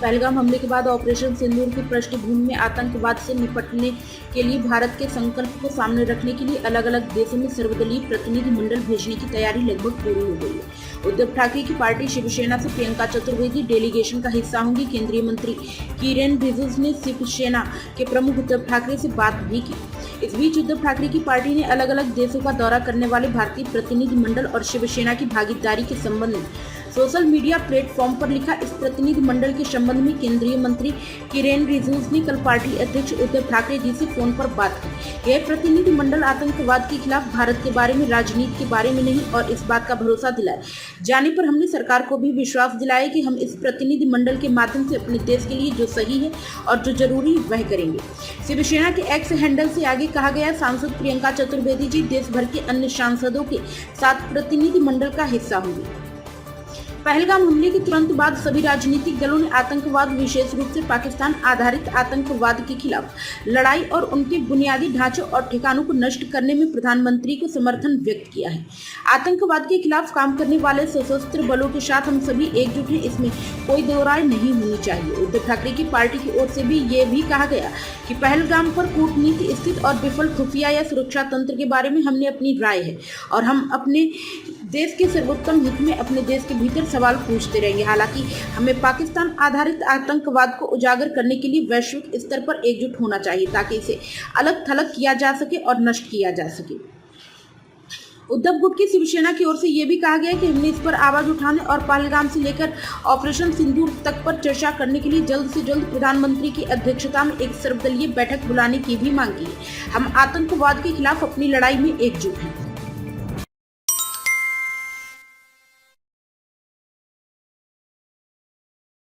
पहलगाम हमले के बाद ऑपरेशन सिंदूर की पृष्ठभूमि में आतंकवाद से निपटने के लिए भारत के संकल्प को सामने रखने के लिए अलग अलग देशों में सर्वदलीय प्रतिनिधि मंडल भेजने की तैयारी लगभग पूरी हो गई है। उद्धव ठाकरे की पार्टी शिवसेना से प्रियंका चतुर्वेदी डेलीगेशन का हिस्सा होंगी। केंद्रीय मंत्री किरेन रिजिजू ने शिवसेना के प्रमुख उद्धव ठाकरे से बात भी की। इस बीच उद्धव ठाकरे की पार्टी ने अलग अलग देशों का दौरा करने वाले भारतीय प्रतिनिधि मंडल और शिवसेना की भागीदारी के संबंध में सोशल मीडिया प्लेटफॉर्म पर लिखा। इस प्रतिनिधि मंडल के संबंध में केंद्रीय मंत्री किरेन रिजिजू ने कल पार्टी अध्यक्ष उद्धव ठाकरे जी से फोन पर बात की। यह प्रतिनिधि मंडल आतंकवाद के खिलाफ भारत के बारे में, राजनीति के बारे में नहीं और इस बात का भरोसा दिलाए जाने पर हमने सरकार को भी विश्वास दिलाया कि हम इस प्रतिनिधि मंडल के माध्यम से अपने देश के लिए जो सही है और जो जरूरी है वह करेंगे। शिवसेना के एक्स हैंडल से आगे कहा गया, सांसद प्रियंका चतुर्वेदी जी देश भर के अन्य सांसदों के साथ प्रतिनिधि मंडल का हिस्सा होंगे। पहलगाम हमले के तुरंत बाद सभी राजनीतिक दलों ने आतंकवाद, विशेष रूप से पाकिस्तान आधारित आतंकवाद के खिलाफ लड़ाई और उनके बुनियादी ढांचों और ठिकानों को नष्ट करने में प्रधानमंत्री को समर्थन व्यक्त किया है। आतंकवाद के खिलाफ काम करने वाले सशस्त्र बलों के साथ हम सभी एकजुट हैं, इसमें कोई दो राय नहीं होनी चाहिए। उद्धव ठाकरे की पार्टी की ओर से भी ये भी कहा गया कि पहलगाम पर कूटनीति स्थित और विफल खुफिया या सुरक्षा तंत्र के बारे में हमने अपनी राय है और हम अपने देश के सर्वोत्तम हित में अपने देश के भीतर सवाल पूछते रहेंगे। हालांकि हमें पाकिस्तान आधारित आतंकवाद को उजागर करने के लिए वैश्विक स्तर पर एकजुट होना चाहिए ताकि इसे अलग थलग किया जा सके और नष्ट किया जा सके। उद्धव गुट की शिवसेना की ओर से यह भी कहा गया कि हमने इस पर आवाज उठाने और पहलगाम से लेकर ऑपरेशन सिंदूर तक पर चर्चा करने के लिए जल्द से जल्द प्रधानमंत्री की अध्यक्षता में एक सर्वदलीय बैठक बुलाने की भी मांग की है। हम आतंकवाद के खिलाफ अपनी लड़ाई में एकजुट हैं।